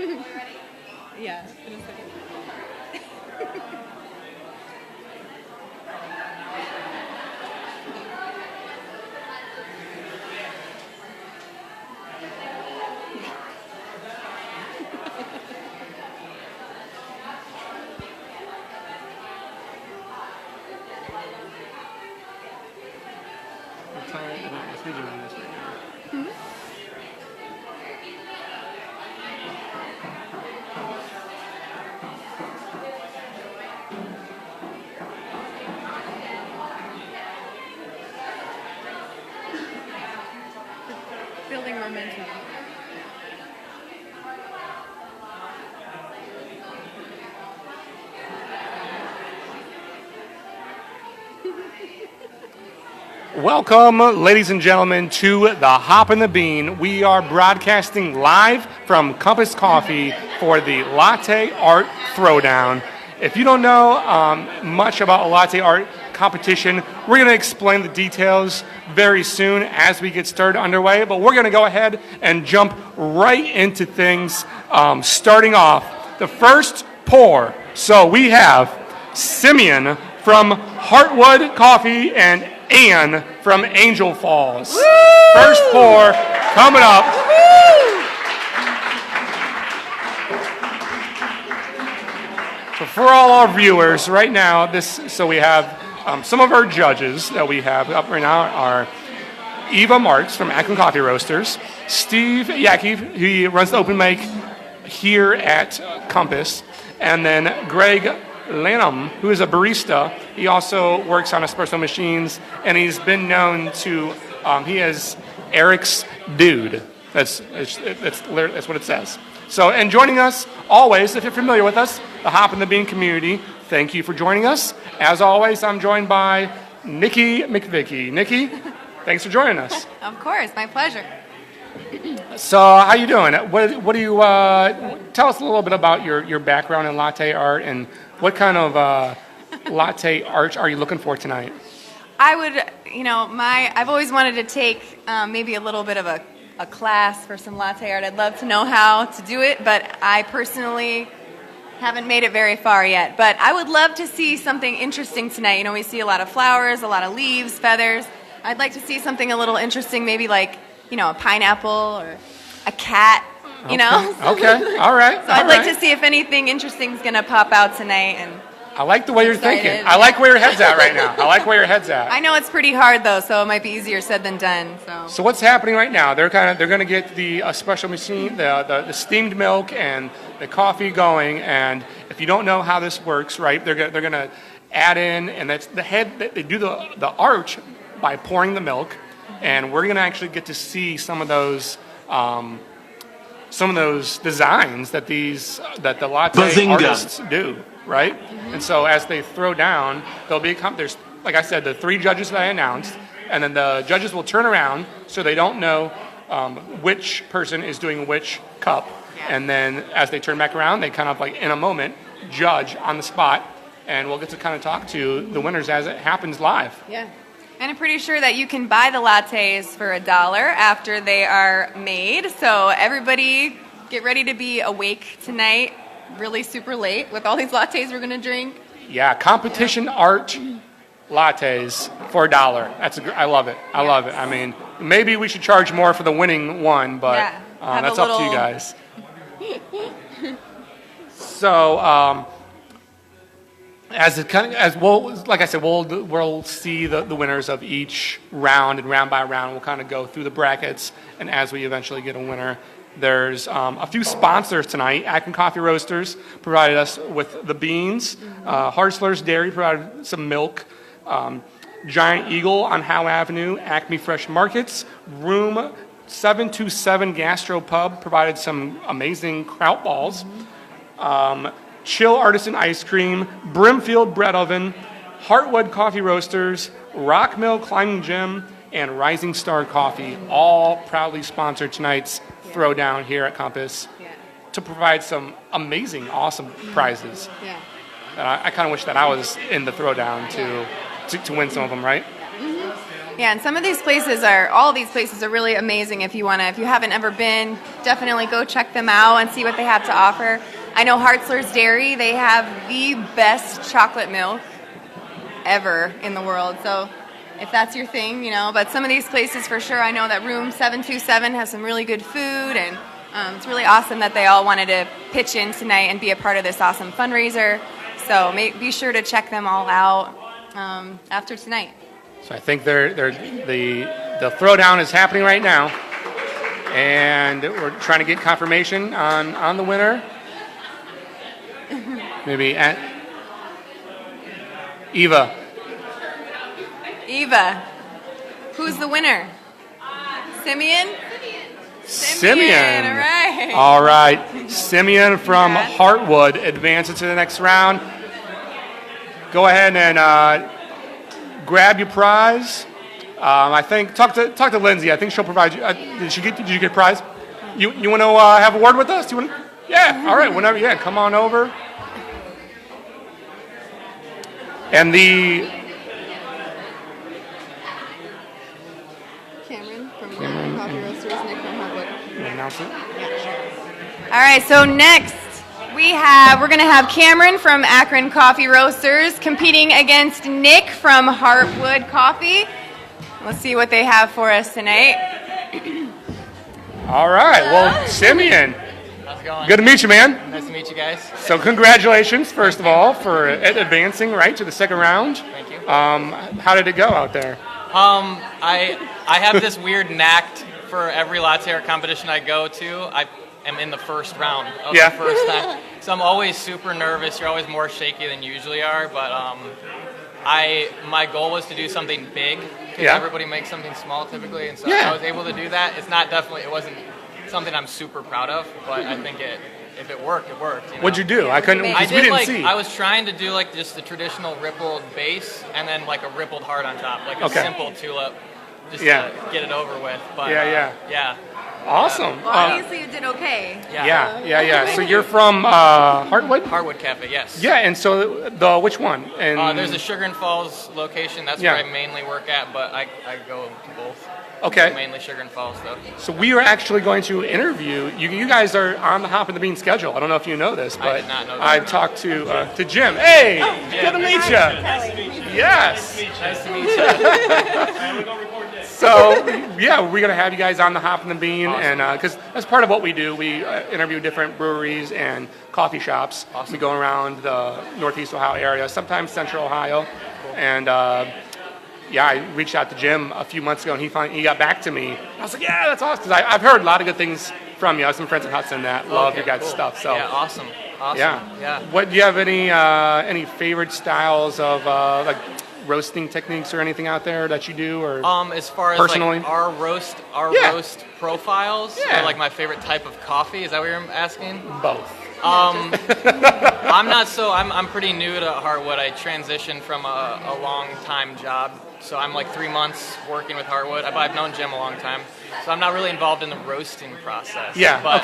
Yeah. Building momentum. Welcome, ladies and gentlemen, to the Hop and the Bean. We are broadcasting live from Compass Coffee for the Latte Art Throwdown. If you don't know much about a latte art competition, we're going to explain the details very soon as we get started underway, but we're going to go ahead and jump right into things, starting off the first pour. So we have Simeon from Heartwood Coffee and Ann from Angel Falls. Woo! First pour coming up. Woo! So for all our viewers right now, so we have some of our judges that we have up right now are Eva Marks from Akron Coffee Roasters, Steve Yaki, he runs the open mic here at Compass, and then Greg Lanham, who is a barista. He also works on espresso machines, and he's been known to, he is Eric's dude. That's what it says. So, and joining us always, if you're familiar with us, the Hop and the Bean community, thank you for joining us. As always, I'm joined by Nikki McVicky. Nikki, thanks for joining us. Of course, my pleasure. So, how you doing? What do you, tell us a little bit about your background in latte art, and what kind of latte art are you looking for tonight? I would, I've always wanted to take maybe a little bit of a class for some latte art. I'd love to know how to do it, but I personally haven't made it very far yet. But I would love to see something interesting tonight. We see a lot of flowers, a lot of leaves, feathers. I'd like to see something a little interesting, maybe like, a pineapple or a cat, Okay, all right. So I'd like to see if anything interesting is going to pop out tonight. And I like the way you're thinking. I like where your head's at right now. I know it's pretty hard though, so it might be easier said than done. So what's happening right now? They're going to get the special machine, the steamed milk and the coffee going. And if you don't know how this works, right? They're going to add in, and that's the head. They do the arch by pouring the milk, and we're going to actually get to see some of those designs that the latte artists do, right? Mm-hmm. And so as they throw down, there's, like I said, the 3 judges that I announced, and then the judges will turn around so they don't know which person is doing which cup. Yeah. And then as they turn back around, they kind of like in a moment judge on the spot, and we'll get to kind of talk to the winners as it happens live. Yeah. And I'm pretty sure that you can buy the lattes for $1 after they are made. So everybody get ready to be awake tonight, really super late with all these lattes we're going to drink. Yeah, competition art lattes for $1. I love it. I love it. I mean, maybe we should charge more for the winning one, but that's up to you guys. So, like I said, we'll see the winners of each round, and round by round, we'll kind of go through the brackets, and as we eventually get a winner, there's a few sponsors tonight. Akron Coffee Roasters provided us with the beans. Harsler's Dairy provided some milk. Giant Eagle on Howe Avenue, Acme Fresh Markets. Room 727 Gastro Pub provided some amazing kraut balls. Chill Artisan Ice Cream, Brimfield Bread Oven, Heartwood Coffee Roasters, Rock Mill Climbing Gym, and Rising Star Coffee, all proudly sponsored tonight's Throwdown here at Compass to provide some amazing, awesome prizes. Yeah. I kind of wish that I was in the Throwdown to win some of them, right? Mm-hmm. Yeah, and all these places are really amazing. If you haven't ever been, definitely go check them out and see what they have to offer. I know Hartzler's Dairy, they have the best chocolate milk ever in the world. So if that's your thing, but some of these places for sure, I know that Room 727 has some really good food, and it's really awesome that they all wanted to pitch in tonight and be a part of this awesome fundraiser. So be sure to check them all out after tonight. So I think the throwdown is happening right now, and we're trying to get confirmation on the winner. Maybe Eva. Who's the winner? Simeon? Simeon. All right. All right. Simeon from Heartwood advances to the next round. Go ahead and grab your prize. I think talk to Lindsay. I think she'll provide you. Did you get a prize? You want to have a word with us? Yeah. All right. Whenever. Yeah. Come on over. And Cameron from Coffee Roasters, Nick from Heartwood. You announce it? All right. So next we're going to have Cameron from Akron Coffee Roasters competing against Nick from Heartwood Coffee. Let's see what they have for us tonight. All right. Well, Simeon. How's it going? Good to meet you, man. Nice to meet you guys. So congratulations, first of all, for advancing right to the second round. Thank you. How did it go out there? I have this weird knack for every latte art competition I go to. I am in the first round of the first time. So I'm always super nervous. You're always more shaky than you usually are. But my goal was to do something big because everybody makes something small typically, and so I was able to do that. It wasn't something I'm super proud of, but I think if it worked, it worked. What'd you do? I couldn't. We didn't see. I was trying to do like just the traditional rippled base and then like a rippled heart on top, like a simple tulip, just to get it over with. But yeah. Awesome. Well, obviously you did okay. Yeah. So you're from Heartwood? Heartwood Cafe, yes. Yeah, and so which one? And there's a Sugar and Falls location. That's where I mainly work at, but I go to both. Okay. Mainly Sugar and Falls, though. So we are actually going to interview you. You guys are on the Hop and the Bean schedule. I don't know if you know this, but I did not know that. I've talked to Jim. Hey, Jim. good to meet you. Nice to meet you. Yes. Nice to meet you. So we're gonna have you guys on the Hop and the Bean, and because that's part of what we do. We interview different breweries and coffee shops. Awesome. We go around the Northeast Ohio area, sometimes Central Ohio, and I reached out to Jim a few months ago, and he got back to me. I was like, yeah, that's awesome, because I've heard a lot of good things from you. I have some friends in Hudson that love your guys' stuff. So awesome. Yeah. What do you have any favorite styles of like roasting techniques or anything out there that you do, or as far as personally? Like our roast profiles, or like my favorite type of coffee? Is that what you're asking? Both. I'm pretty new to Heartwood. I transitioned from a long time job, so I'm like 3 months working with Heartwood. But I've known Jim a long time, so I'm not really involved in the roasting process. But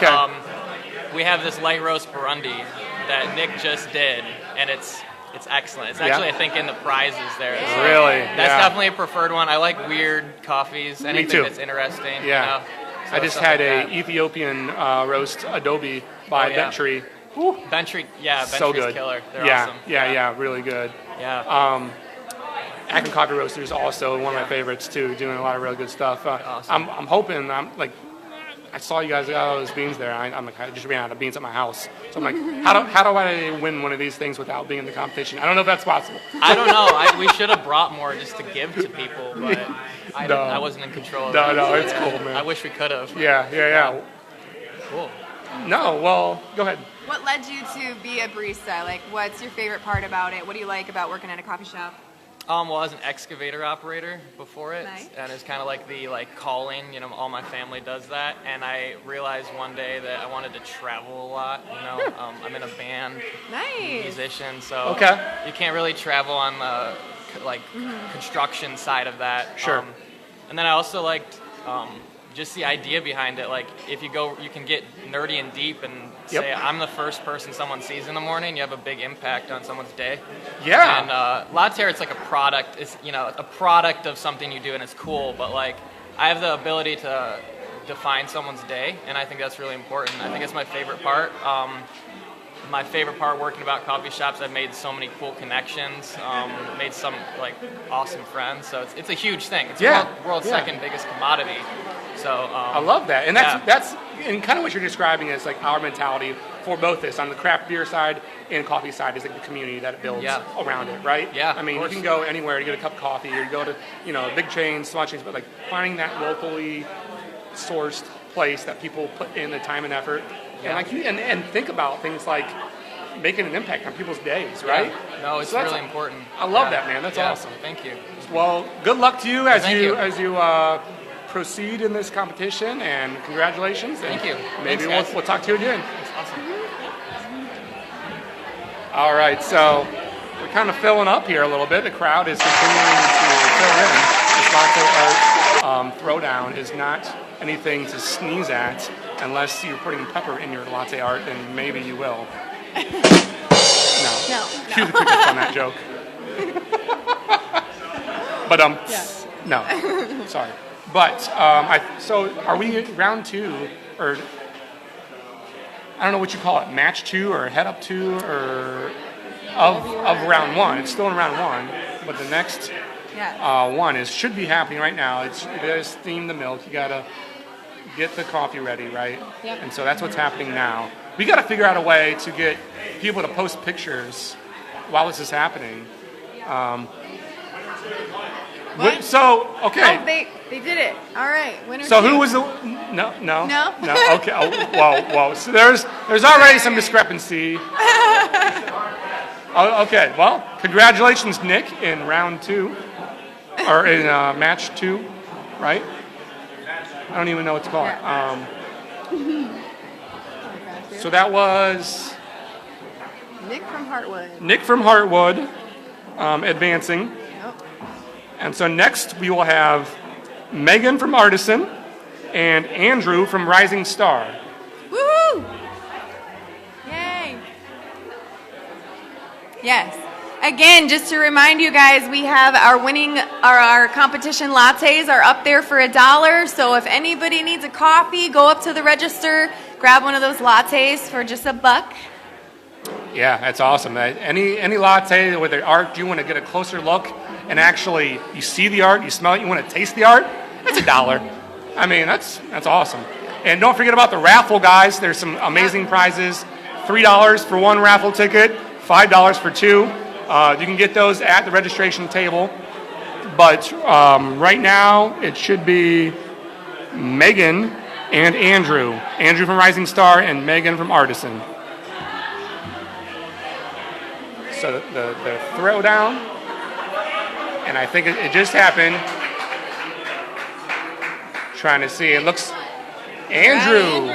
we have this light roast Burundi that Nick just did, and it's excellent. It's actually, I think, in the prizes there. So really? That's definitely a preferred one. I like weird coffees, anything that's interesting. Yeah. So I just had a Ethiopian roast adobe by Bentree. Bentree, so Bentree's good. Killer. They're awesome. Yeah, really good. Yeah. Akron Coffee Roasters also one of my favorites too, doing a lot of really good stuff. Awesome. I'm hoping, I saw you guys got all those beans there. I just ran out of beans at my house. So I'm like, how do I win one of these things without being in the competition? I don't know if that's possible. I don't know. We should have brought more just to give to people, but I wasn't in control of that. No, it's cool, man. I wish we could have. Yeah. Cool. No, well, go ahead. What led you to be a barista? Like, what's your favorite part about it? What do you like about working at a coffee shop? Well, I was an excavator operator before it, Nice. and it's kind of like the calling. All my family does that, and I realized one day that I wanted to travel a lot. I'm in a band, Nice. musician, so you can't really travel on the construction side of that. Sure. And then I also liked just the idea behind it. Like, if you can get nerdy and deep and say, I'm the first person someone sees in the morning, you have a big impact on someone's day. Yeah. And Latte Art's like a product. It's, a product of something you do, and it's cool. But, like, I have the ability to define someone's day, and I think that's really important. I think it's my favorite part. My favorite part working about coffee shops, I've made so many cool connections, made some like awesome friends. So it's a huge thing. It's the world's second biggest commodity. So I love that, and that's and kind of what you're describing is like our mentality for both this on the craft beer side and coffee side is like the community that it builds around it, right? Yeah. I mean, you can go anywhere to get a cup of coffee, or you go to big chains, small chains, but like finding that locally sourced place that people put in the time and effort. And like and think about things like making an impact on people's days, right? Yeah. No, it's really important. I love that, man. That's awesome. Thank you. Well, good luck to you as you proceed in this competition, and congratulations. Thank you. Maybe Thanks, we'll talk to you again. That's awesome. All right, so we're kind of filling up here a little bit. The crowd is continuing to fill in. This Latte Art Throwdown is not anything to sneeze at. Unless you're putting pepper in your latte art, then maybe you will. No. Cue the crickets on that joke. But no. Sorry. But so are we round 2, or I don't know what you call it, match 2 or head up 2 or of round 1? It's still in round 1, but the next one should be happening right now. It is steam the milk. You gotta get the coffee ready, right? Yep. And so that's what's happening now. We got to figure out a way to get people to post pictures while this is happening. So, okay. Oh, they did it. All right. Winner. So two. who was the... No. No? Okay. Oh, well. So there's already some discrepancy. Okay. Well, congratulations, Nick, in round 2. Or in match 2, right? I don't even know what to call it. So that was Nick from Heartwood. Nick from Heartwood advancing. Yep. And so next we will have Megan from Artisan and Andrew from Rising Star. Woohoo! Yay! Yes. Again, just to remind you guys, we have our competition lattes are up there for $1. So if anybody needs a coffee, go up to the register, grab one of those lattes for just $1. Yeah, that's awesome. Any latte with the art, you want to get a closer look and actually you see the art, you smell it, you want to taste the art, that's $1. I mean, that's awesome. And don't forget about the raffle, guys. There's some amazing prizes. $3 for 1 raffle ticket, $5 for 2. You can get those at the registration table. But right now, it should be Megan and Andrew. Andrew from Rising Star and Megan from Artisan. So the throwdown, and I think it just happened. Trying to see, it looks Andrew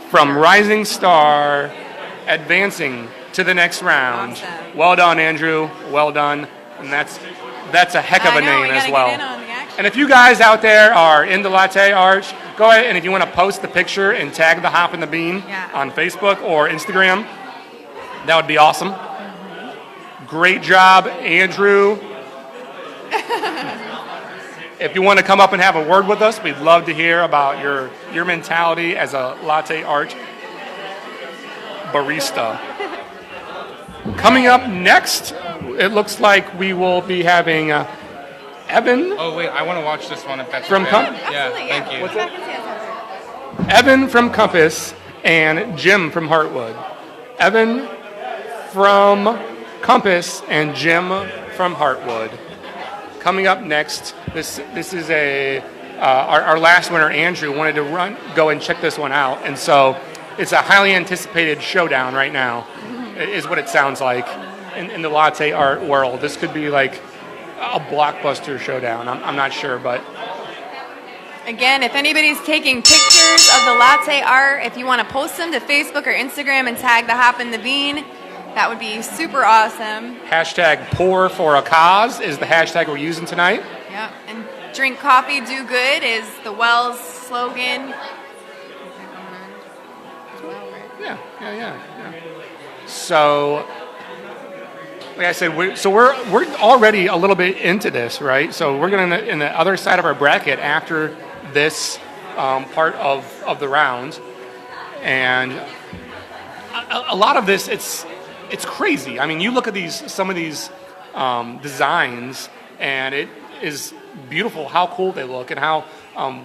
from Rising Star advancing to the next round. Awesome. Well done, Andrew. Well done. And that's a heck of a name as well. And if you guys out there are into latte art, go ahead and if you want to post the picture and tag the Hop and the Bean on Facebook or Instagram, that would be awesome. Mm-hmm. Great job, Andrew. If you want to come up and have a word with us, we'd love to hear about your mentality as a latte art barista. Coming up next, it looks like we will be having Evan. Oh wait, I want to watch this one if that's from okay. Yeah, thank you. What's that? Evan from Compass and Jim from Heartwood. Evan from Compass and Jim from Heartwood. Coming up next, this is our last winner, Andrew, wanted to go and check this one out, and so it's a highly anticipated showdown right now, is what it sounds like in the latte art world. This could be like a blockbuster showdown. I'm not sure, but again, if anybody's taking pictures of the latte art, if you want to post them to Facebook or Instagram and tag the Hop and the Bean, that would be super awesome. Hashtag pour for a cause is the hashtag we're using tonight. Yeah, and drink coffee, do good is the Wells slogan. Yeah. So, like I said, we're already a little bit into this, right? So we're going in the other side of our bracket after this part of the round, and a lot of this it's crazy. I mean, you look at some of these designs, and it is beautiful how cool they look and how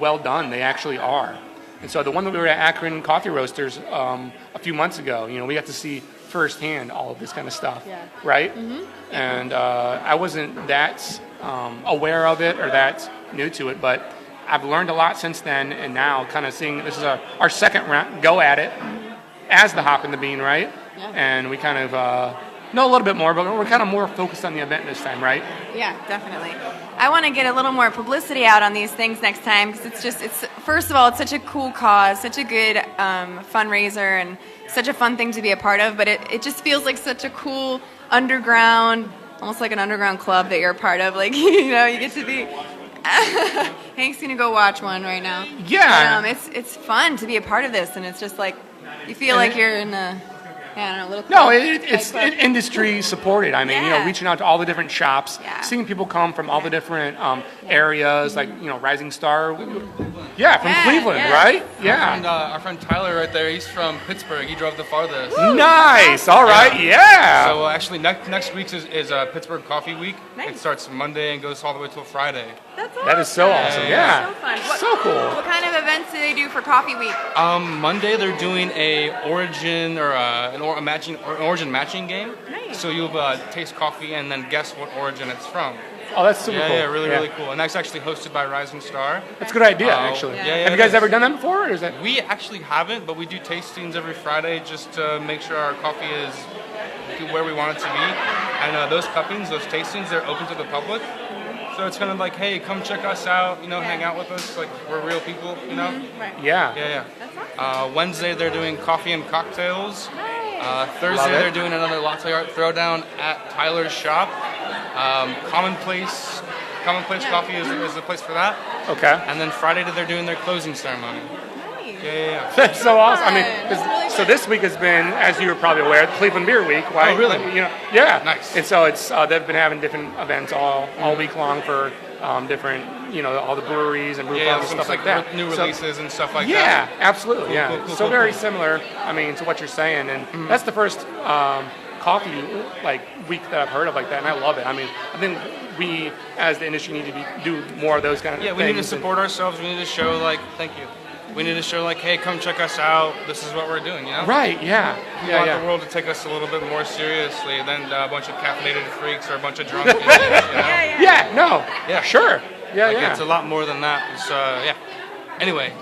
well done they actually are. And so the one that we were at Akron Coffee Roasters a few months ago, we got to see firsthand all of this kind of stuff, right? Mm-hmm. And I wasn't that aware of it or that new to it, but I've learned a lot since then, and now kind of seeing this is our second round go at it as the Hop and the Bean, right? Yeah. And we kind of know a little bit more, but we're kind of more focused on the event this time, right? Yeah, definitely. I want to get a little more publicity out on these things next time because it's first of all, it's such a cool cause, such a good fundraiser, and such a fun thing to be a part of, but it just feels like such a cool underground, almost like an underground club that you're a part of. Like, you get to be... Hank's going to go watch one right now. Yeah. But, it's fun to be a part of this, and it's just like, you feel like you're in a... Yeah, I don't know, little club. No, it's industry supported. I mean, reaching out to all the different shops, seeing people come from all the different areas, like, Rising Star. Yeah, from Cleveland, right? Yeah. Our friend Tyler right there, he's from Pittsburgh. He drove the farthest. Nice. All right. Yeah. So actually, next week is Pittsburgh Coffee Week. Nice. It starts Monday and goes all the way till Friday. That's awesome. That is so awesome. Yeah. So fun. So cool. What kind of events do they do for Coffee Week? Monday they're doing a origin or an origin matching game. Nice. So you'll taste coffee and then guess what origin it's from. Oh, that's super cool. Yeah, really cool. And that's actually hosted by Rising Star. That's a good idea, actually. Yeah, Have you guys ever done that before? Or is that... We actually haven't, but we do tastings every Friday just to make sure our coffee is where we want it to be. And those cuppings, those tastings, they're open to the public. So it's kind of like, hey, come check us out, hang out with us. Like, we're real people, Right. Yeah. That's awesome. Wednesday, they're doing coffee and cocktails. Nice. Thursday, they're doing another Latte Art Throwdown at Tyler's shop. Commonplace Coffee is the place for that. Okay. And then Friday, they're doing their closing ceremony. Nice. Yeah. That's so awesome. I mean, That's really so fun. this week has been, as you were probably aware, Cleveland Beer Week, right? Oh, really? Yeah. Nice. And so it's they've been having different events all week long for different, all the breweries and brew pubs and stuff like that. New releases and stuff like that. Yeah, absolutely. Yeah. Cool, Very similar. I mean, to what you're saying, and that's the first coffee week that I've heard of like that, and I love it. I mean, I think we as the industry need to do more of those kind of things. Yeah, we need to support ourselves. We need to show thank you. We need to show hey, come check us out. This is what we're doing, Right, yeah. We want the world to take us a little bit more seriously than a bunch of caffeinated freaks or a bunch of drunk idiots, Yeah, no. Yeah. Sure. Yeah. It's a lot more than that. So, Anyway,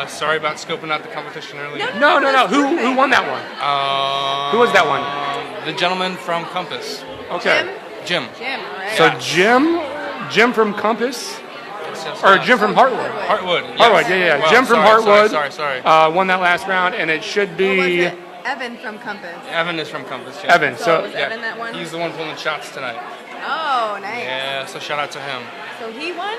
sorry about scoping out the competition earlier. No. Who won that one? Who was that one? The gentleman from Compass. Okay. Jim. All right. So Jim from Compass, or Jim from Heartwood. Heartwood. Yes. Heartwood, yeah. Well, Jim from Heartwood. Sorry. Won that last round, and it should What was be it? Evan from Compass. Evan is from Compass. Yeah. Evan. So So was Evan that one? He's the one pulling shots tonight. Oh, nice. Yeah, so shout out to him. So he won?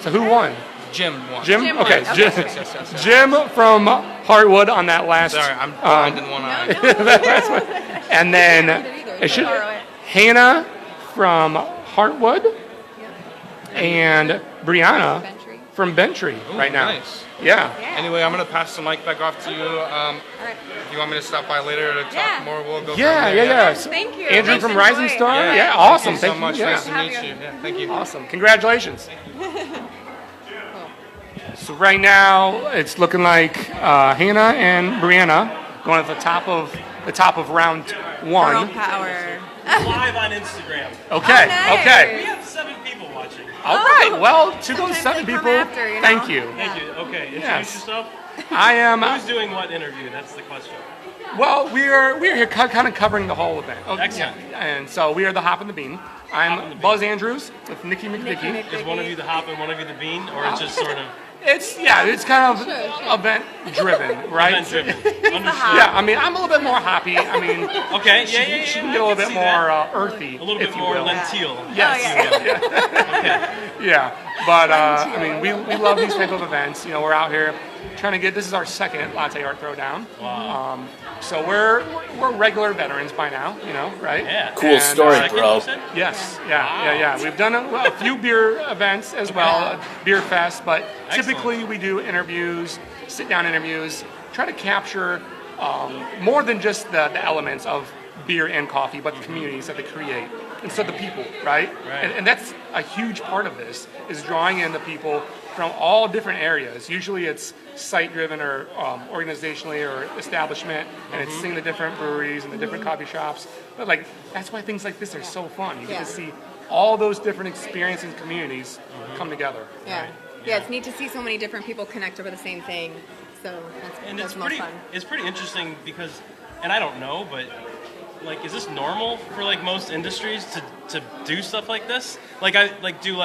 who won? Jim won. Jim? Jim won. Okay. Okay. Yes. Jim from Heartwood on that last. Sorry, I'm blind in one eye. that last one. And then it should Hannah from Heartwood and Brianna Bentry. from Bentry right now. Nice. Yeah. Anyway, I'm going to pass the mic back off to you. All right. If you want me to stop by later to talk more, we'll go Yeah. from there. Thank you. Andrew Thanks, from Rising enjoy. Star. Yeah. Yeah. Awesome. Thank you so Thank much. you. Nice to Have meet you. you. Yeah, thank you. Awesome. Congratulations. So right now it's looking like Hannah and Brianna going at the top of round Girl one. power. Live on Instagram. Okay. Oh, nice. Okay. We have 7 people watching. All right. Well, to those Sometimes 7 they come people, after, you know? thank you. Thank you. Okay, introduce Yes. yourself. I am. Who's doing what interview? That's the question. Well, we're here kind of covering the whole event. Oh, Excellent. Yeah. And so we are the Hop and the Bean. I'm Buzz Andrews with Nikki McVicky. Is one of you the hop and one of you the bean, or it's just sort of It's kind of event driven, right? event driven? Understood. Yeah, I mean, I'm a little bit more hoppy. I mean, Okay. she can I get a little can bit see more that. earthy, A little if bit you more will. lentille. Yes. Oh, yeah. Okay. Yeah, but I mean, we love these type of events. You know, we're out here trying to get. This is our second Latte Art Throwdown. Wow. So we're regular veterans by now. You know, right? Yeah. Cool And, story, bro. Yes, yeah. We've done a few beer events as well, beer fest, but typically we do interviews, sit-down interviews, try to capture more than just the elements of beer and coffee, but the communities that they create, and so the people, right? And that's a huge part of this, is drawing in the people from all different areas. Usually it's site-driven or organizationally or establishment, and it's seeing the different breweries and the different coffee shops. But like, that's why things like this are so fun. You get to see all those different experiences and communities come together. Yeah. Yeah, it's neat to see so many different people connect over the same thing. So that's most fun. It's pretty interesting because, and I don't know, but like, is this normal for like most industries to do stuff like this? Like do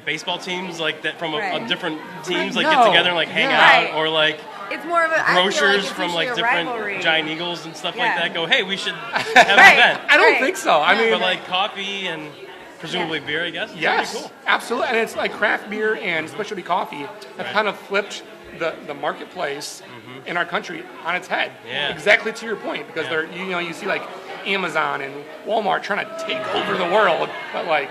baseball teams like that from a different teams like get together and like hang out, or like it's more of a grocers from like different Giant Eagles and stuff like that go, hey, we should have an event. I don't think so. I mean, but like coffee and presumably beer, I guess. Yes, pretty cool. absolutely. And it's like craft beer and specialty coffee have kind of flipped the marketplace in our country on its head. Yeah. Exactly to your point, because they're you see like Amazon and Walmart trying to take over the world, but like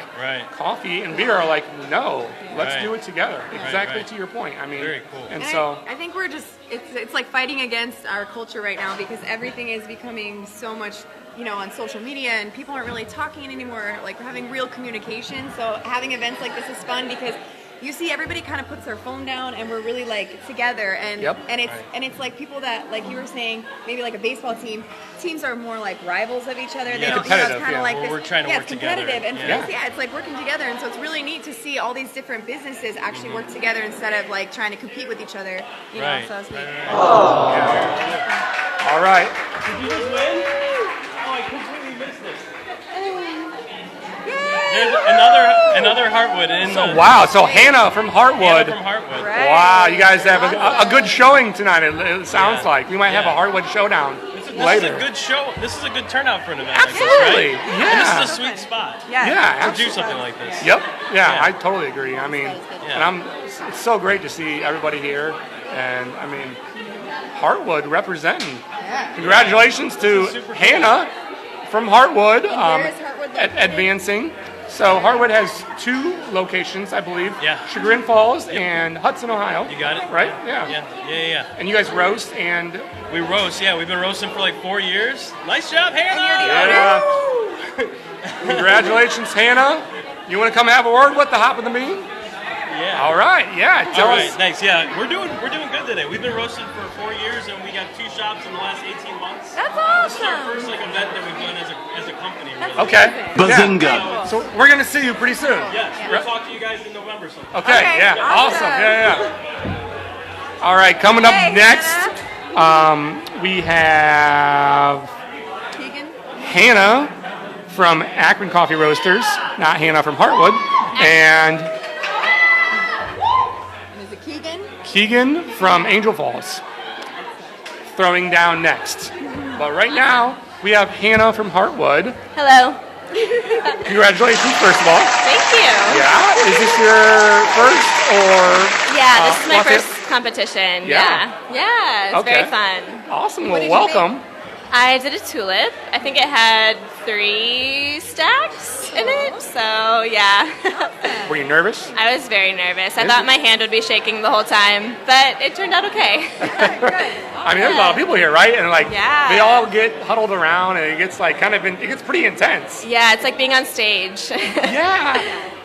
coffee and beer are like, no, let's do it together. Exactly to your point. I mean, very cool. And so I think we're just it's like fighting against our culture right now, because everything is becoming so much, on social media, and people aren't really talking anymore. Like, we're having real communication. So having events like this is fun because you see everybody kind of puts their phone down, and we're really like together, and it's like people that, like you were saying, maybe like a baseball teams are more like rivals of each other. They don't, it's kind of like this. We're trying to work competitive, together. and for us, it's like working together, and so it's really neat to see all these different businesses actually work together instead of like trying to compete with each other. So it's neat. all right. Did you just win? Oh, I completely missed this. There's another Heartwood in the... Wow, so Hannah from Heartwood. Hannah from Heartwood. Right. Wow, you guys have a good showing tonight, it sounds like. We might have a Heartwood Showdown later. This is a good show. This is a good turnout for an event Absolutely, like this, right? yeah. And this is a sweet spot Yeah, to do something like this. Yep, I totally agree. I mean, and it's so great to see everybody here, and I mean, Heartwood representing. Congratulations to Hannah from Heartwood, advancing. So Heartwood has 2 locations, I believe. Yeah. Chagrin Falls and Hudson, Ohio. You got it? Right? Yeah. And you guys roast, and We roast, we've been roasting for like 4 years. Nice job, Hannah! Congratulations, Hannah. You want to come have a word with the hop of the mean? Yeah. All right, tell All us. right, thanks. Yeah, we're doing good today. We've been roasting for 4 years, and we got 2 shops in the last 18 months. That's This is our awesome. first event that we've done as a company. Really. Okay. Bazinga. Yeah. So we're going to see you pretty soon. Yes, we'll talk to you guys in November sometime. Okay, awesome. All right, coming up next, we have Keegan. Hannah from Akron Coffee Roasters, not Hannah from Heartwood, and Is it Keegan? Keegan from Angel Falls, throwing down next. But right now, we have Hannah from Heartwood. Hello. Congratulations, first of all. Thank you. Yeah, is this your first or? Yeah, this is my Latte? first competition. Yeah. Yeah, it's very fun. Awesome. What Well, did you welcome. I did a tulip. I think it had 3 stacks in it, so yeah. Were you nervous? I was very nervous. I thought my hand would be shaking the whole time, but it turned out okay. I mean, there's a lot of people here, right? And like, Yeah. they all get huddled around, and it gets like it gets pretty intense. Yeah, it's like being on stage. Yeah.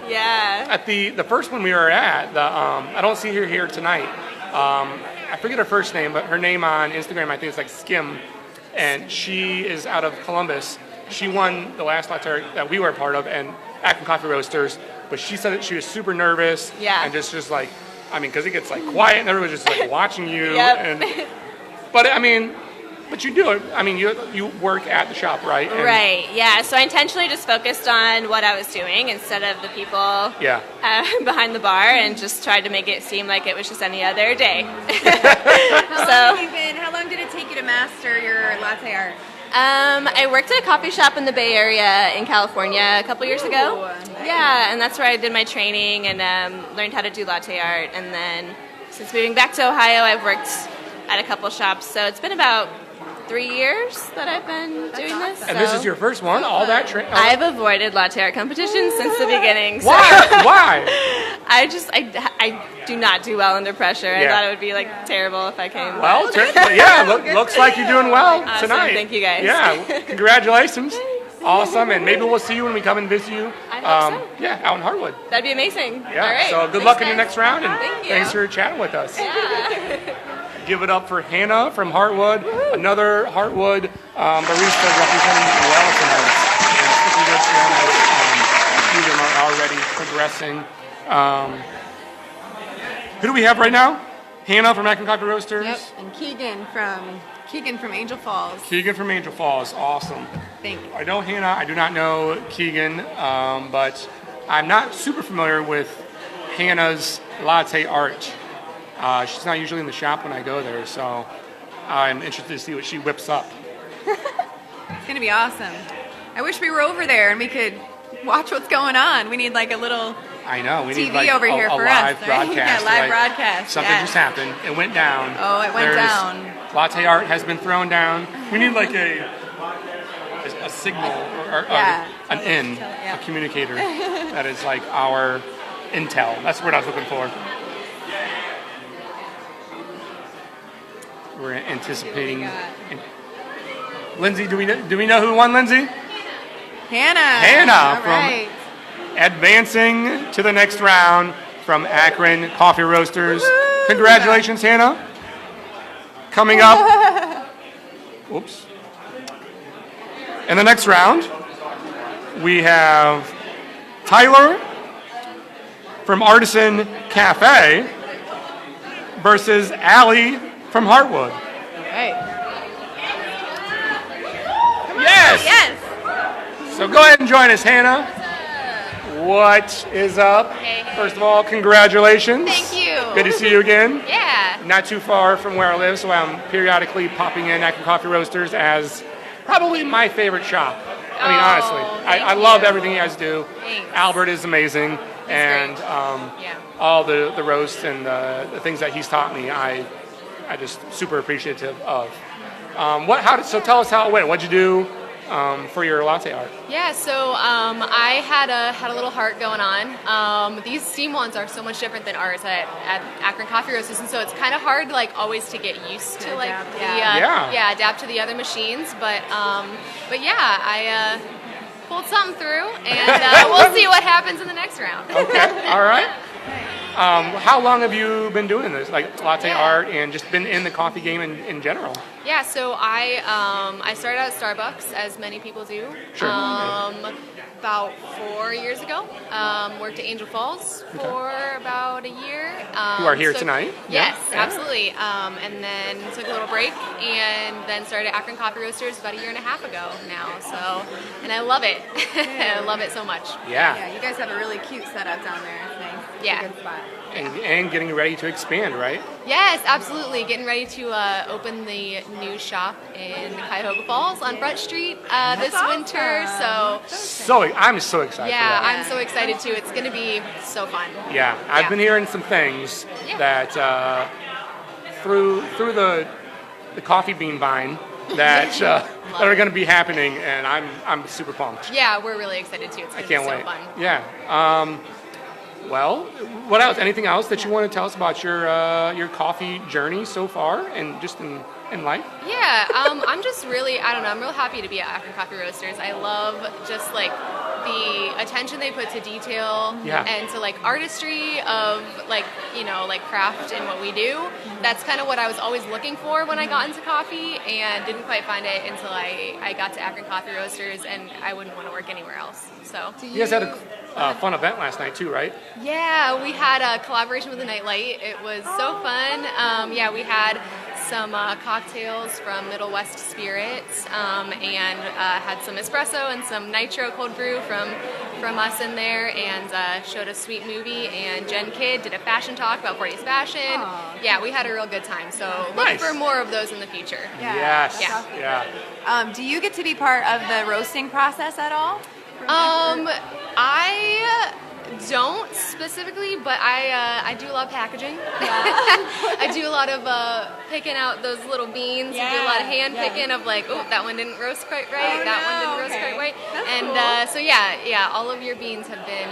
Yeah. At the first one we were at, I don't see her here tonight. I forget her first name, but her name on Instagram, I think it's like Skim, and she is out of Columbus. She won the last latte art that we were a part of, and Akron Coffee Roasters. But she said that she was super nervous, and just like, I mean, because it gets like quiet, and everyone's just like watching you. Yep. But I mean, but you do it. I mean, you work at the shop, right? And Right, yeah. So I intentionally just focused on what I was doing instead of the people behind the bar, and just tried to make it seem like it was just any other day. How long did it take you to master your latte art? I worked at a coffee shop in the Bay Area in California a couple years ago. Nice. Yeah, and that's where I did my training and learned how to do latte art. And then since moving back to Ohio, I've worked at a couple shops. So it's been about 3 years that I've been doing this. And this is your first one? All that training? I've avoided latte art competitions since the beginning. So Why? Why? I do not do well under pressure. I Yeah. thought it would be like terrible if I came. Well, yeah, looks like you're doing well Awesome. tonight. Thank you, guys. Yeah, congratulations. Awesome, and maybe we'll see you when we come and visit you. I hope so. Yeah, out in Hartwood. That'd be amazing. Yeah, All right. so good Thanks, luck in your guys. next round, and Thank you. thanks for chatting with us. Yeah. Give it up for Hannah from Hartwood, another Hartwood barista representing well tonight. And sticking with them as a few of them are already progressing. Who do we have right now? Hannah from Akron Coffee Roasters. Yep. And Keegan from Angel Falls. Keegan from Angel Falls. Awesome. Thank you. I know Hannah. I do not know Keegan, but I'm not super familiar with Hannah's latte art. She's not usually in the shop when I go there, so I'm interested to see what she whips up. It's going to be awesome. I wish we were over there and we could watch what's going on. We need like a little I know. We need TV like over here a for live us, right? broadcast. Yeah, live like, broadcast. Something yeah. just happened. It went down. Oh, it went down. Latte art has been thrown down. We need like a signal or Yeah. an in, Yeah. a communicator that is like our intel. That's what I was looking for. We're anticipating. Lindsay, do we know who won, Lindsay? Hannah. Hannah All from right. advancing to the next round from Akron Coffee Roasters. Woo-hoo! Congratulations, Hannah. Coming up. Whoops. In the next round, we have Tyler from Artisan Cafe versus Allie from Hartwood. Right. Yes! Yes. So go ahead and join us, Hannah. What is up? Hey, hey. First of all, congratulations. Thank you. Good to see you again. Yeah. Not too far from where I live, so I'm periodically popping in Akron Coffee Roasters as probably my favorite shop. I mean, honestly, I love everything you guys do. Thanks. Albert is amazing, and great. yeah. all the roasts and the things that he's taught me, I just super appreciative of. So tell us how it went. What'd you do for your latte art? Yeah, so I had a little heart going on. These steam ones are so much different than ours at Akron Coffee Roasters, and so it's kind of hard, like, always to get used to like adapt, adapt to the other machines. But yeah, I pulled something through, and we'll see what happens in the next round. Okay, all right. How long have you been doing this, like latte art, and just been in the coffee game in general? Yeah, so I started out at Starbucks, as many people do. Sure. About 4 years ago. Worked at Angel Falls for about a year. Who are here tonight? Yes, Yeah. absolutely. And then took a little break, and then started Akron Coffee Roasters about a year and a half ago now. So, and I love it. I love it so much. Yeah, you guys have a really cute setup down there. It's nice. It's Yeah. a good spot. And getting ready to expand, right? Yes, absolutely. Getting ready to open the new shop in Cuyahoga Falls on Front Street this winter. So I'm so excited for yeah, that. I'm so excited too. It's going to be so fun. Yeah, I've Yeah. been hearing some things Yeah. that through the coffee bean vine that are going to be happening, and I'm super pumped. Yeah, we're really excited too. It's I going to be can't so wait. fun. Yeah. Well, what else? Anything else that you want to tell us about your coffee journey so far, and just in life? Yeah, I'm just really, I don't know, I'm real happy to be at Akron Coffee Roasters. I love just like the attention they put to detail and to like artistry of like, you know, like craft and what we do. That's kind of what I was always looking for when I got into coffee, and didn't quite find it until I got to Akron Coffee Roasters, and I wouldn't want to work anywhere else. So You guys had a fun event last night too, right? yeah, we had a collaboration with the Nightlight. It was so fun. Yeah, we had some cocktails from Middle West Spirits, and had some espresso and some nitro cold brew from us in there, and showed a sweet movie. And Jen Kidd did a fashion talk about 40s fashion. Aw. Yeah, we had a real good time. So look Nice. for more of those in the future. Yeah. Yes. Yeah. Yeah. Do you get to be part of the roasting process at all? I don't specifically, but I do love packaging. I do a lot of picking out those little beans. I do a lot of hand picking of like, oh, that one didn't roast quite right. That one didn't roast quite right. That's and cool. so yeah, all of your beans have been,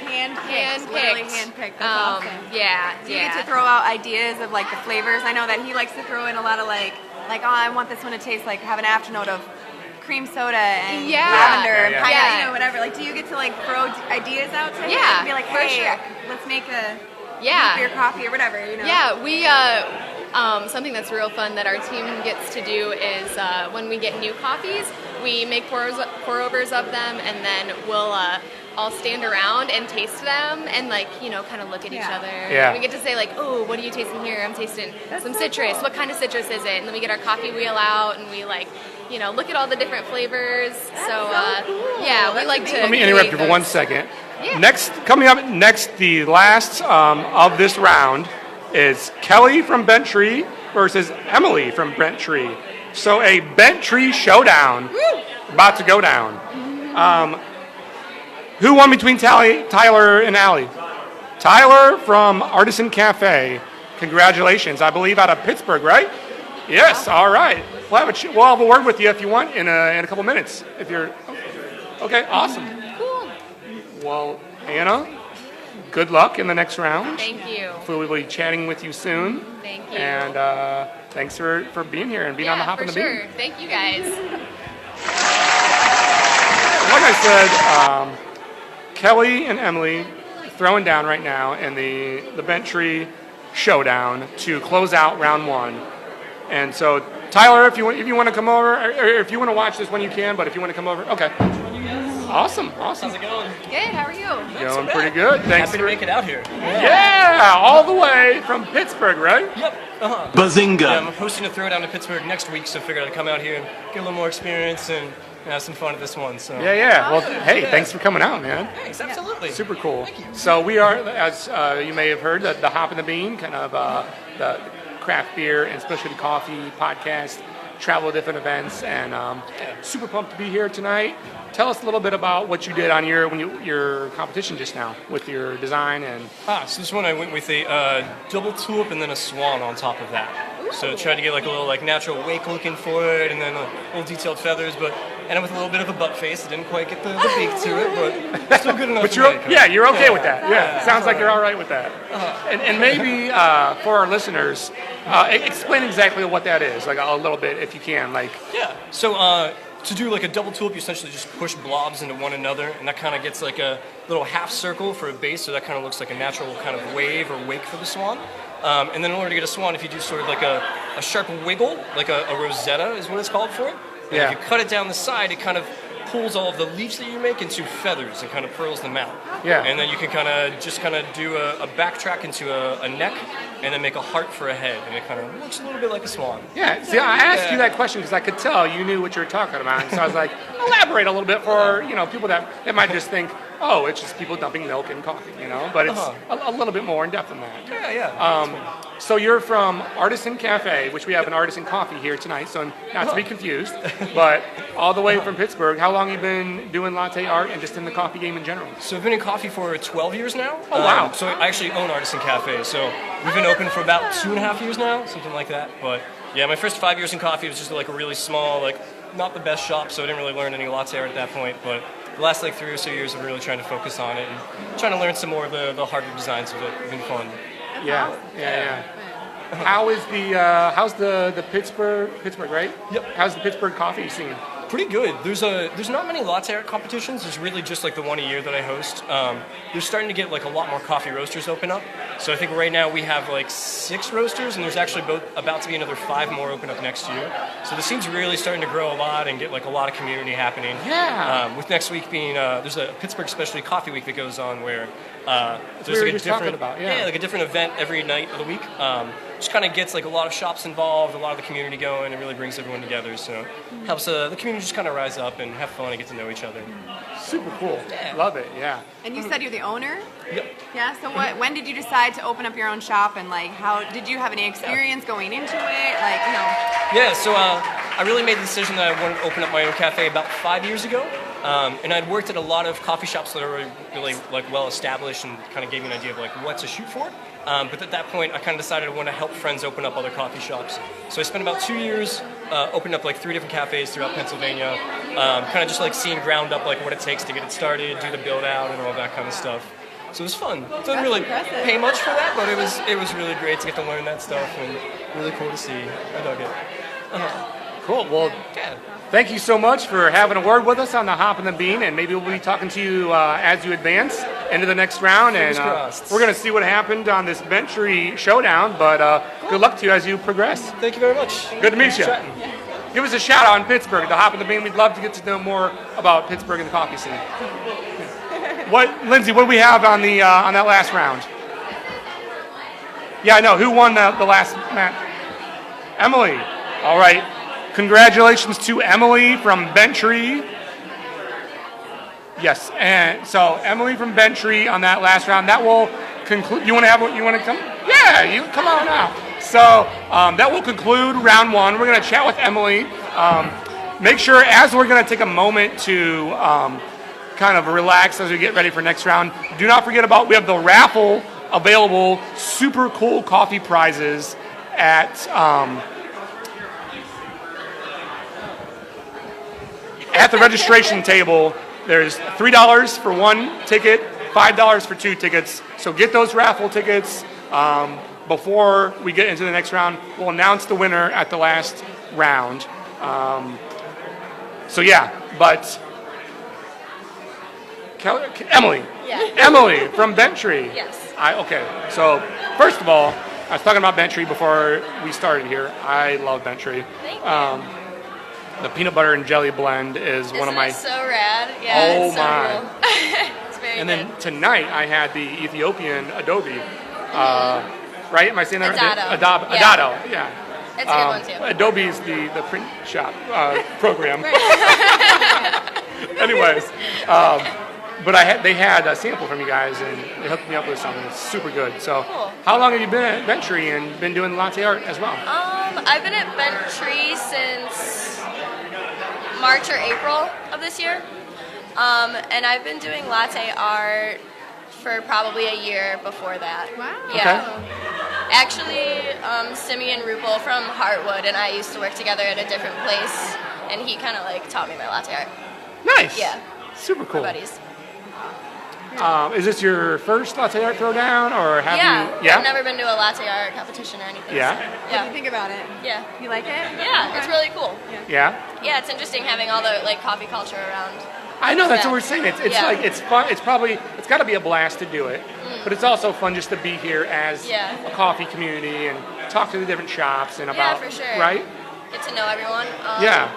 Handpicked. Literally handpicked. That's awesome. Yeah, Do you get to throw out ideas of like the flavors? I know that he likes to throw in a lot of like oh, I want this one to taste like have an afternote of cream soda and lavender and pineapple, whatever. Like, do you get to like throw ideas out to him? Yeah, And be like, for hey, sure. let's make a Yeah. beer coffee or whatever. Yeah, we something that's real fun that our team gets to do is when we get new coffees, we make pour-overs of them, and then we'll all stand around and taste them and kind of look at each other. Yeah. We get to say like, oh, what are you tasting here? I'm tasting some citrus. What kind of citrus is it? And then we get our coffee wheel out and we look at all the different flavors. Yeah, we like to. Let me interrupt you for 1 second. Yeah. Coming up next, the last of this round is Kelly from Bent Tree versus Emily from Bent Tree. So a Bent Tree Showdown about to go down. Who won between Tyler and Allie? Tyler from Artisan Cafe. Congratulations. I believe out of Pittsburgh, right? Yes. All right. We'll have a word with you if you want in a couple minutes. If you're okay. Awesome. Cool. Well, Anna, good luck in the next round. Thank you. We'll be chatting with you soon. Thank you. And thanks for being here and being on the Hop for and the sure. Bean. Thank you guys. Like I said, Kelly and Emily throwing down right now in the Bent Tree Showdown to close out round one. And so, Tyler, if you want to come over, or if you want to watch this when you can, but if you want to come over, okay. Awesome. How's it going? Good. How are you? Going pretty good. Thanks Happy to make it out here. Yeah, all the way from Pittsburgh, right? Yep. Bazinga! Yeah, I'm hosting a throwdown in Pittsburgh next week, so I figured I'd come out here and get a little more experience and have some fun at this one. So. Yeah. Well, hey, thanks for coming out, man. Thanks, absolutely. Super cool. Thank you. So we are, as you may have heard, the Hop and the Bean, kind of the craft beer and specialty coffee podcast, travel to different events, and super pumped to be here tonight. Tell us a little bit about what you did on your competition just now with your design and. So this one I went with a double tulip and then a swan on top of that. So tried to get like a little natural wake looking for it, and then little detailed feathers, but ended with a little bit of a butt face. It didn't quite get the beak to it, but still good enough. But you're okay with that. Yeah, sounds like you're all right with that. And maybe for our listeners, explain exactly what that is, like a little bit if you can, like. Yeah. So to do like a double tulip, you essentially just push blobs into one another, and that kind of gets like a little half circle for a base, so that kind of looks like a natural kind of wave or wake for the swan. And then in order to get a swan, if you do sort of like a sharp wiggle, like a rosetta is what it's called for. And if you cut it down the side, it kind of pulls all of the leaves that you make into feathers and kind of pearls them out. Yeah. And then you can kind of do a backtrack into a neck, and then make a heart for a head, and it kind of looks a little bit like a swan. Yeah. See, I asked you that question because I could tell you knew what you were talking about, and so I was like, elaborate a little bit for people that might just think, oh, it's just people dumping milk in coffee, but it's a little bit more in depth than that. Yeah. So you're from Artisan Cafe, which we have an Artisan Coffee here tonight, so not to be confused, but all the way from Pittsburgh. How long have you been doing latte art and just in the coffee game in general? So I've been in coffee for 12 years now. Oh, wow. So I actually own Artisan Cafe, so we've been open for about 2.5 years now, something like that. But yeah, my first 5 years in coffee was just like a really small, not the best shop, so I didn't really learn any latte art at that point, but the last 3 or so years I've been really trying to focus on it and trying to learn some more of the harder designs of it. It's been fun. Yeah. How's the Pittsburgh, right? Yep. How's the Pittsburgh coffee scene? Pretty good. There's not many latte art competitions. There's really just the one a year that I host. They're starting to get a lot more coffee roasters open up. So I think right now we have 6 roasters, and there's actually about to be another 5 more open up next year. So the scene's really starting to grow a lot and get a lot of community happening. Yeah. With next week being there's a Pittsburgh Specialty Coffee Week that goes on where there's we were just talking about, a different event every night of the week. just kind of gets like a lot of shops involved, a lot of the community going, and really brings everyone together. So helps the community just kind of rise up and have fun and get to know each other. Super cool. Love it. Yeah. And you said you're the owner? Yep. Yeah. So when did you decide to open up your own shop, and like how did you have any experience going into it? Like Yeah. So I really made the decision that I wanted to open up my own cafe about 5 years ago. And I'd worked at a lot of coffee shops that are really like well established and kind of gave me an idea of like what to shoot for. But at that point, I kind of decided I want to help friends open up other coffee shops. So I spent about 2 years opening up like 3 different cafes throughout Pennsylvania, kind of just like seeing ground up like what it takes to get it started, do the build out, and all that kind of stuff. So it was fun. Didn't really pay much for that, but it was really great to get to learn that stuff and really cool to see. I dug it. Cool. Well, thank you so much for having a word with us on the Hop and the Bean, and maybe we'll be talking to you as you advance into the next round. And we're going to see what happened on this Tree Showdown, but good luck to you as you progress. Thank you very much. Good to meet you. Give us a shout out in Pittsburgh, the Hop and the Bean. We'd love to get to know more about Pittsburgh and the coffee scene. Lindsay, what do we have on the on that last round? Yeah, I know. Who won the last match? Emily. All right. Congratulations to Emily from Tree. Yes, and so Emily from Tree on that last round. That will conclude. You want to come? Yeah, you come on out. So that will conclude round 1. We're going to chat with Emily. Make sure, as we're going to take a moment to kind of relax as we get ready for next round. Do not forget we have the raffle available. Super cool coffee prizes at the registration table. There's $3 for 1 ticket, $5 for 2 tickets. So get those raffle tickets before we get into the next round. We'll announce the winner at the last round. But Emily. Yeah. Emily from Tree. Yes. Okay. So first of all, I was talking about Tree before we started here. I love Tree. Thank you. The peanut butter and jelly blend is one of my. Isn't it so rad? Yeah. Oh it's so my! Cool. It's very and good. then tonight I had the Ethiopian adobe. Right? Am I saying that right? Adado. Yeah. It's a good one too. Adobe's the print shop program. Anyways, but they had a sample from you guys, and they hooked me up with something that's super good. So, cool. How long have you been at Tree and been doing latte art as well? I've been at Tree since March or April of this year, and I've been doing latte art for probably a year before that. Wow. Yeah. Okay. Actually, Simi and Rupal from Heartwood and I used to work together at a different place, and he kind of like taught me my latte art. Nice. Yeah. Super cool. We're buddies. Is this your first Latte Art Throwdown, or have you? Yeah. I've never been to a latte art competition or anything. Yeah. So, What do you think about it? Yeah. You like it? Yeah, it's really cool. Yeah. Yeah, it's interesting having all the like coffee culture around. I know, that's Yeah. what we're saying. It's Yeah. like it's fun. It's got to be a blast to do it, but it's also fun just to be here as Yeah. a coffee community and talk to the different shops and about. Yeah, for sure. Right. Get to know everyone. Yeah.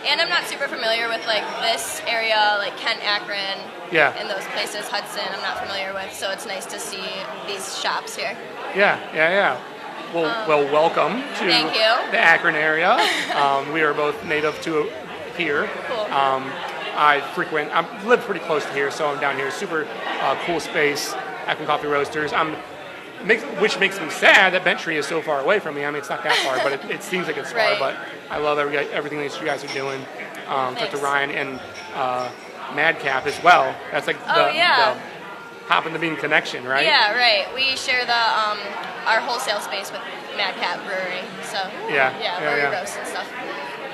And I'm not super familiar with like this area, like Kent, Akron, Yeah. and those places. Hudson, I'm not familiar with, so it's nice to see these shops here. Yeah. Well, welcome to Thank you. the Akron area. We are both native to here. Cool. I live pretty close to here, so I'm down here. Super cool space, Akron Coffee Roasters. Which makes me sad that Tree is so far away from me. I mean, it's not that far, but it seems like it's Right. far. But I love everything that you guys are doing. Talk to Ryan and Madcap as well. That's like the Hop and the Bean connection, right? Yeah, right. We share our wholesale space with Madcap Brewery, so Yeah, where we yeah. roast and stuff.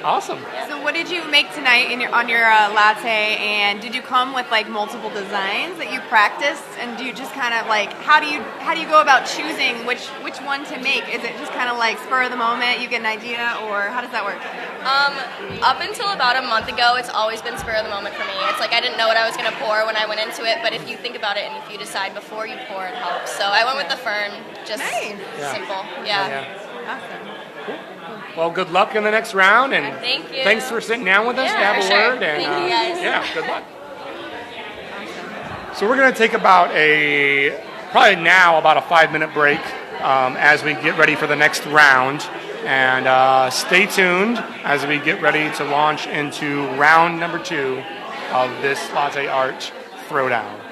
Awesome. So what did you make tonight on your latte, and did you come with like multiple designs that you practiced, and do you just kind of like how do you go about choosing which one to make? Is it just kind of like spur of the moment, you get an idea, or how does that work? Up until about a month ago, it's always been spur of the moment for me. It's like I didn't know what I was going to pour when I went into it, but if you think about it and if you decide before you pour, it helps. So I went with the Fern, just simple. Yeah. Awesome. Well, good luck in the next round, and Thank you. thanks for sitting down with us to have for a sure. word. And Thank you, guys. yeah, good luck. So we're going to take about a probably now about a 5-minute break as we get ready for the next round. And stay tuned as we get ready to launch into round number 2 of this Latte Art Throwdown.